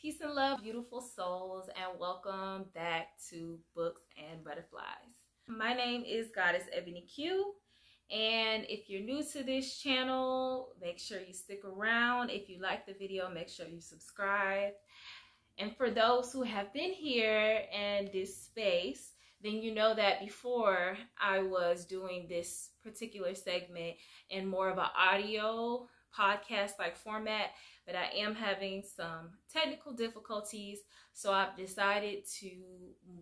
Peace and love, beautiful souls, and welcome back to Books and Butterflies. My name is Goddess Ebony Q, and if you're new to this channel, make sure you stick around. If you like the video, make sure you subscribe. And for those who have been here in this space, then you know that before I was doing this particular segment in more of an audio podcast-like format, but I am having some technical difficulties, so I've decided to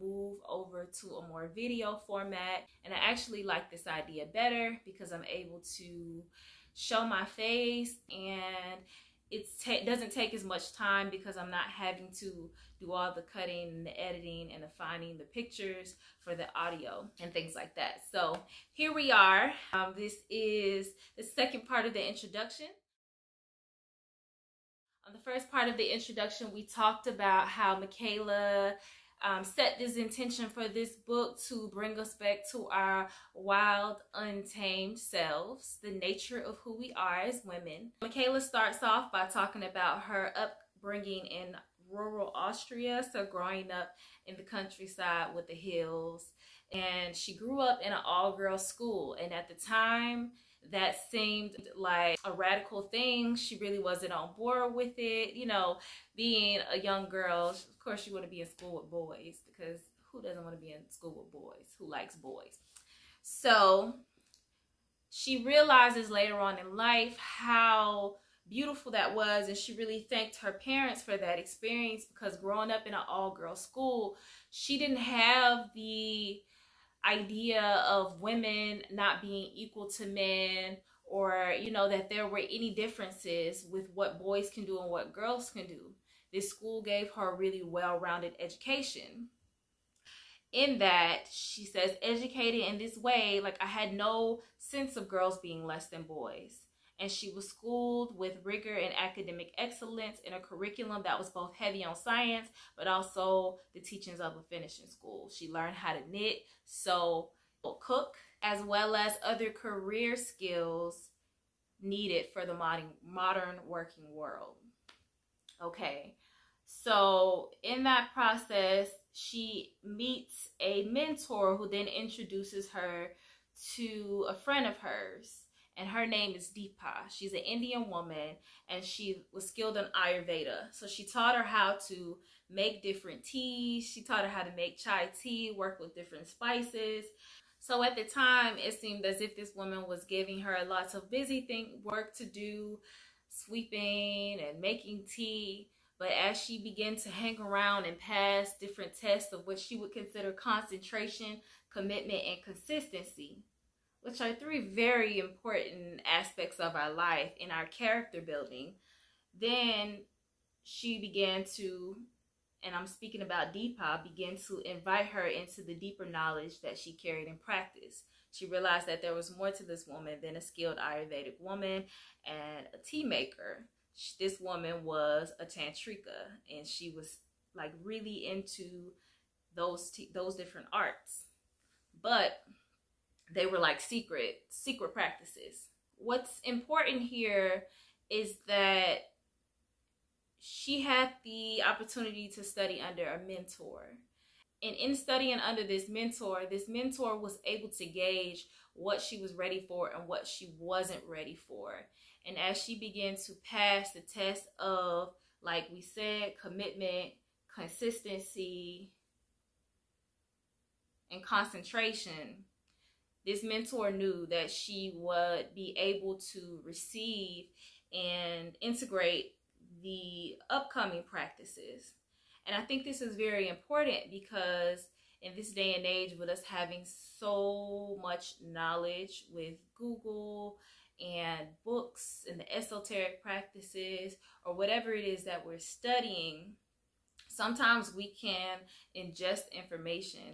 move over to a more video format. And I actually like this idea better because I'm able to show my face, and it doesn't take as much time because I'm not having to do all the cutting and the editing and the finding the pictures for the audio and things like that. So here we are. This is the second part of the introduction. On the first part of the introduction, we talked about how Michaela set this intention for this book to bring us back to our wild, untamed selves, the nature of who we are as women. Michaela starts off by talking about her upbringing in rural Austria, so growing up in the countryside with the hills. And she grew up in an all-girls school, and at the time, that seemed like a radical thing. She really wasn't on board with it. You know, being a young girl, of course you want to be in school with boys, because who doesn't want to be in school with boys? Who likes boys? So she realizes later on in life how beautiful that was, and she really thanked her parents for that experience, because growing up in an all-girls school, she didn't have the idea of women not being equal to men, or you know, that there were any differences with what boys can do and what girls can do. This school gave her a really well-rounded education, in that she says, educated in this way, like I had no sense of girls being less than boys. And she was schooled with rigor and academic excellence in a curriculum that was both heavy on science, but also the teachings of a finishing school. She learned how to knit, sew, cook, as well as other career skills needed for the modern working world. Okay, so in that process, she meets a mentor who then introduces her to a friend of hers. And her name is Deepa. She's an Indian woman, and she was skilled in Ayurveda. So she taught her how to make different teas. She taught her how to make chai tea, work with different spices. So at the time, it seemed as if this woman was giving her lots of busy work to do, sweeping and making tea. But as she began to hang around and pass different tests of what she would consider concentration, commitment, and consistency, which are three very important aspects of our life in our character building, then she began to, and I'm speaking about Deepa, began to invite her into the deeper knowledge that she carried in practice. She realized that there was more to this woman than a skilled Ayurvedic woman and a tea maker. This woman was a tantrika, and she was like really into those different arts. But they were like secret practices. What's important here is that she had the opportunity to study under a mentor. And in studying under this mentor was able to gauge what she was ready for and what she wasn't ready for. And as she began to pass the test of, like we said, commitment, consistency, and concentration, this mentor knew that she would be able to receive and integrate the upcoming practices. And I think this is very important because in this day and age, with us having so much knowledge with Google and books and the esoteric practices or whatever it is that we're studying, sometimes we can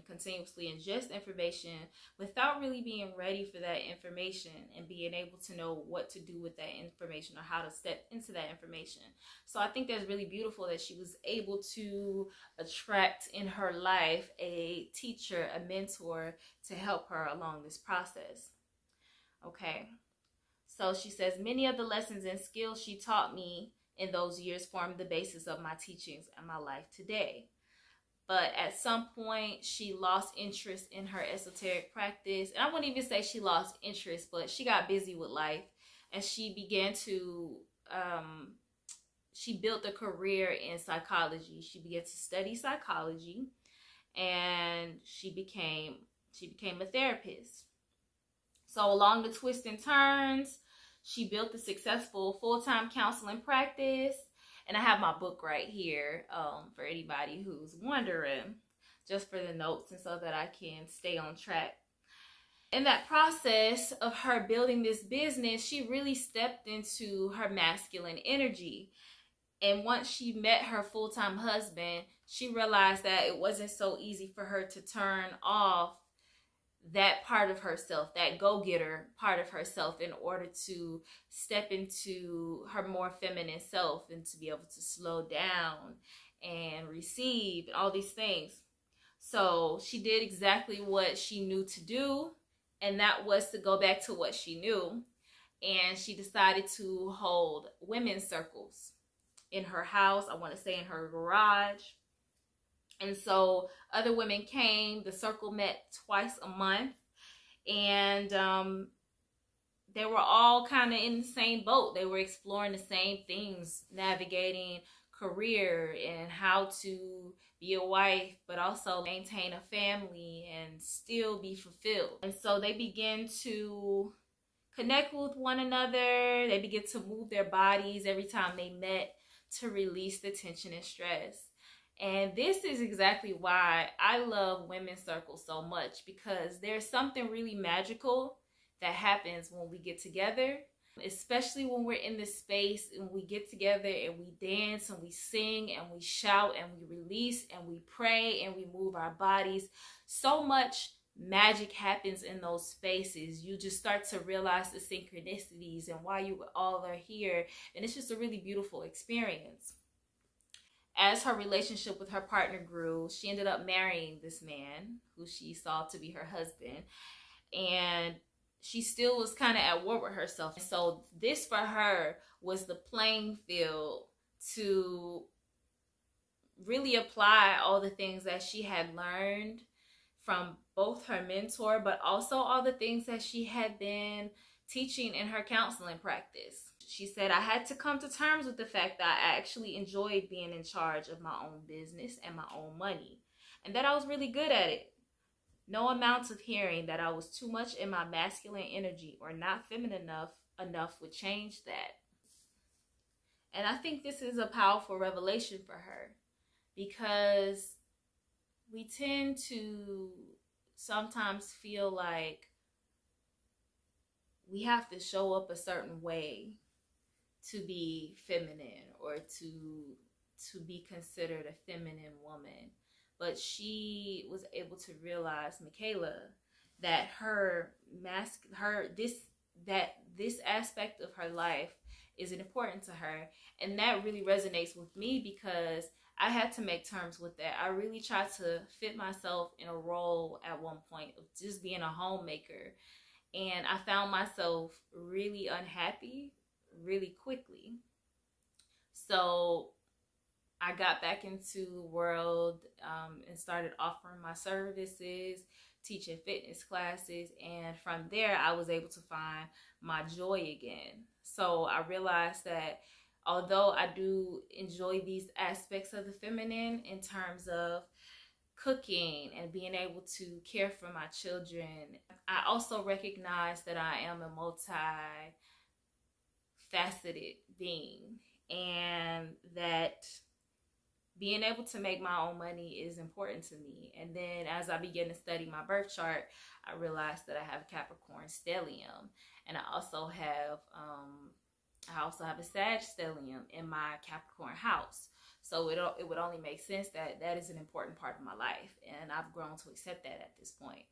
continuously ingest information without really being ready for that information and being able to know what to do with that information or how to step into that information. So I think that's really beautiful that she was able to attract in her life a teacher, a mentor to help her along this process. Okay. So she says, many of the lessons and skills she taught me in those years formed the basis of my teachings and my life today. But at some point, she lost interest in her esoteric practice. And I wouldn't even say she lost interest, but she got busy with life. And she began to, she built a career in psychology. She began to study psychology. And she became a therapist. So along the twists and turns, she built a successful full-time counseling practice. And I have my book right here for anybody who's wondering, just for the notes and so that I can stay on track. In that process of her building this business, she really stepped into her masculine energy. And once she met her full-time husband, she realized that it wasn't so easy for her to turn off that part of herself, that go-getter part of herself, in order to step into her more feminine self and to be able to slow down and receive all these things. So she did exactly what she knew to do, and that was to go back to what she knew. And she decided to hold women's circles in her house, I want to say in her garage. And so other women came. The circle met twice a month. And they were all kind of in the same boat. They were exploring the same things, navigating career and how to be a wife, but also maintain a family and still be fulfilled. And so they began to connect with one another. They began to move their bodies every time they met to release the tension and stress. And this is exactly why I love women's circles so much, because there's something really magical that happens when we get together, especially when we're in this space and we get together and we dance and we sing and we shout and we release and we pray and we move our bodies. So much magic happens in those spaces. You just start to realize the synchronicities and why you all are here. And it's just a really beautiful experience. As her relationship with her partner grew, she ended up marrying this man who she saw to be her husband. And she still was kind of at war with herself. So this for her was the playing field to really apply all the things that she had learned from both her mentor, but also all the things that she had been teaching in her counseling practice. She said, I had to come to terms with the fact that I actually enjoyed being in charge of my own business and my own money, and that I was really good at it. No amount of hearing that I was too much in my masculine energy or not feminine enough would change that. And I think this is a powerful revelation for her, because we tend to sometimes feel like we have to show up a certain way to be feminine or to be considered a feminine woman. But she was able to realize, Michaela, that this aspect of her life is important to her. And that really resonates with me, because I had to make terms with that. I really tried to fit myself in a role at one point of just being a homemaker. And I found myself really unhappy really quickly. So I got back into the world and started offering my services, teaching fitness classes. And from there, I was able to find my joy again. So I realized that although I do enjoy these aspects of the feminine in terms of cooking and being able to care for my children, I also recognize that I am a multi-faceted being, and that being able to make my own money is important to me. And then as I began to study my birth chart, I realized that I have Capricorn stellium, and I also have a Sag stellium in my Capricorn house. So it would only make sense that that is an important part of my life, and I've grown to accept that at this point.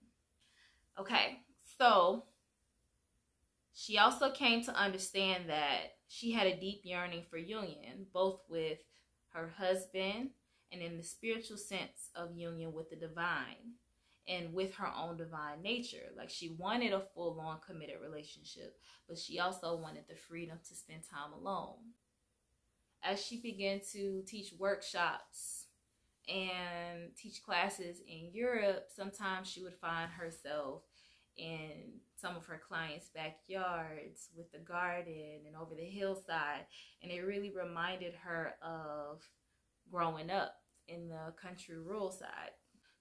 Okay, so she also came to understand that she had a deep yearning for union, both with her husband and in the spiritual sense of union with the divine and with her own divine nature. Like, she wanted a full-on committed relationship, but she also wanted the freedom to spend time alone. As she began to teach workshops and teach classes in Europe, sometimes she would find herself in some of her clients' backyards with the garden and over the hillside. And it really reminded her of growing up in the country rural side.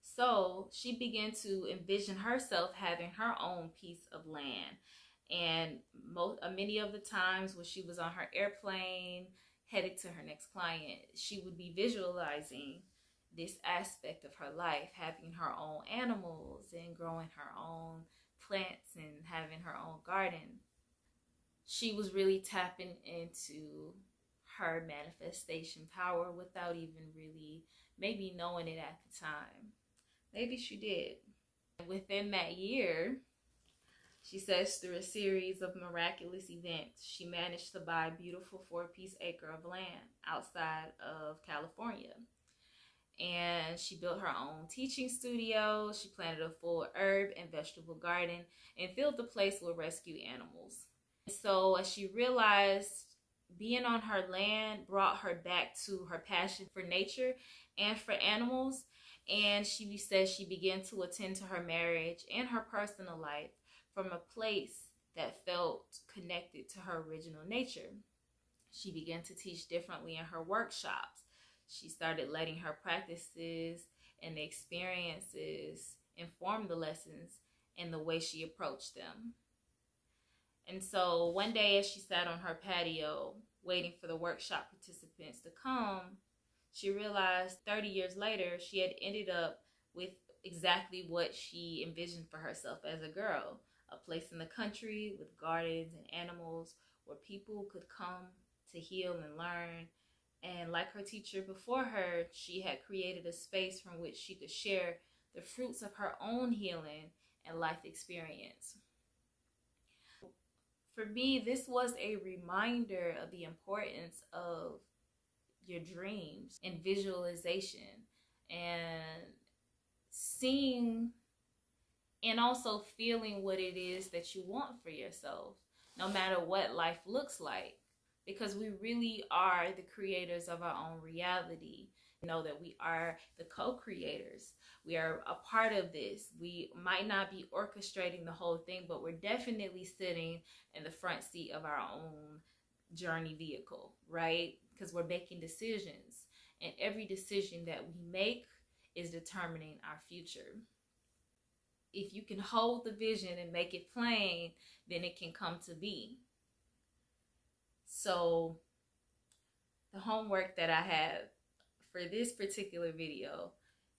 So she began to envision herself having her own piece of land. And many of the times when she was on her airplane headed to her next client, she would be visualizing this aspect of her life, having her own animals and growing her own plants and having her own garden. She was really tapping into her manifestation power without even really maybe knowing it at the time. Maybe she did. Within that year, she says, through a series of miraculous events, she managed to buy a beautiful 4-piece acre of land outside of California. And she built her own teaching studio. She planted a full herb and vegetable garden and filled the place with rescue animals. So as she realized being on her land brought her back to her passion for nature and for animals, and she says she began to attend to her marriage and her personal life from a place that felt connected to her original nature. She began to teach differently in her workshops. She started letting her practices and the experiences inform the lessons and the way she approached them. And so one day, as she sat on her patio waiting for the workshop participants to come, she realized 30 years later she had ended up with exactly what she envisioned for herself as a girl. A place in the country with gardens and animals where people could come to heal and learn. And like her teacher before her, she had created a space from which she could share the fruits of her own healing and life experience. For me, this was a reminder of the importance of your dreams and visualization and seeing and also feeling what it is that you want for yourself, no matter what life looks like, because we really are the creators of our own reality. Know that we are the co-creators. We are a part of this. We might not be orchestrating the whole thing, but we're definitely sitting in the front seat of our own journey vehicle, right? Because we're making decisions, and every decision that we make is determining our future. If you can hold the vision and make it plain, then it can come to be. So the homework that I have for this particular video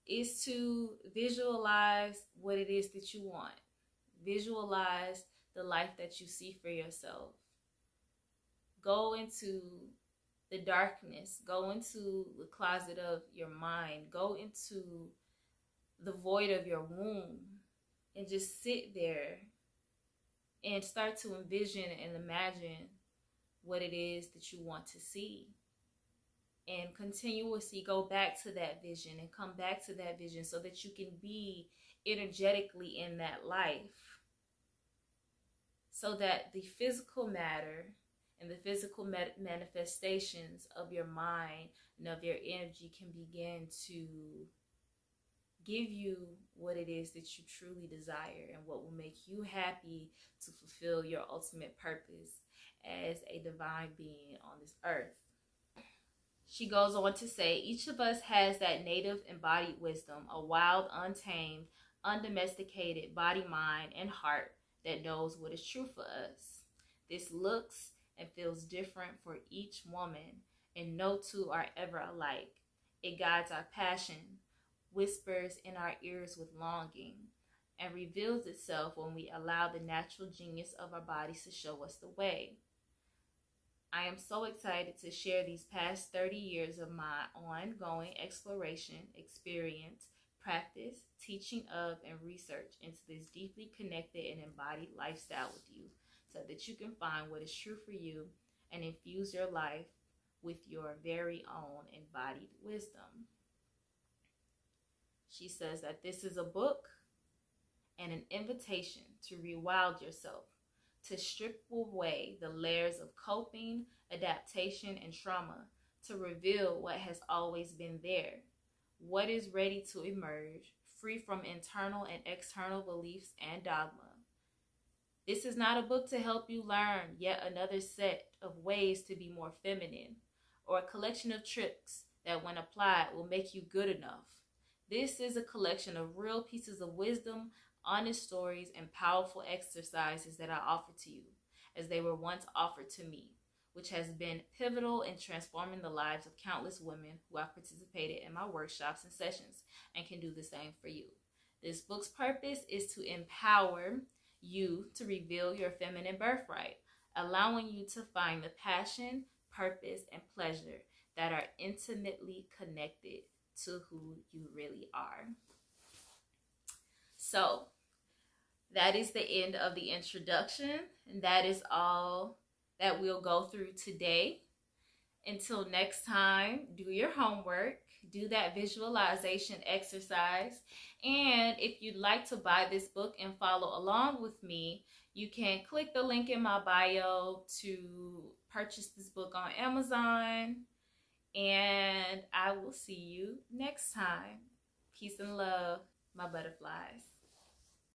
is to visualize what it is that you want. Visualize the life that you see for yourself. Go into the darkness. Go into the closet of your mind. Go into the void of your womb and just sit there and start to envision and imagine what it is that you want to see. And continuously go back to that vision and come back to that vision so that you can be energetically in that life. So that the physical matter and the physical manifestations of your mind and of your energy can begin to give you what it is that you truly desire and what will make you happy to fulfill your ultimate purpose as a divine being on this earth. She goes on to say, each of us has that native embodied wisdom, a wild, untamed, undomesticated body, mind, and heart that knows what is true for us. This looks and feels different for each woman, and no two are ever alike. It guides our passion, whispers in our ears with longing, and reveals itself when we allow the natural genius of our bodies to show us the way. I am so excited to share these past 30 years of my ongoing exploration, experience, practice, teaching of, and research into this deeply connected and embodied lifestyle with you so that you can find what is true for you and infuse your life with your very own embodied wisdom. She says that this is a book and an invitation to rewild yourself, to strip away the layers of coping, adaptation, and trauma, to reveal what has always been there, what is ready to emerge, free from internal and external beliefs and dogma. This is not a book to help you learn yet another set of ways to be more feminine, or a collection of tricks that, when applied, will make you good enough. This is a collection of real pieces of wisdom, honest stories, and powerful exercises that I offer to you, as they were once offered to me, which has been pivotal in transforming the lives of countless women who have participated in my workshops and sessions and can do the same for you. This book's purpose is to empower you to reveal your feminine birthright, allowing you to find the passion, purpose, and pleasure that are intimately connected to who you really are. So, that is the end of the introduction, and that is all that we'll go through today. Until next time, do your homework, do that visualization exercise, and if you'd like to buy this book and follow along with me, you can click the link in my bio to purchase this book on Amazon, and I will see you next time. Peace and love, my butterflies.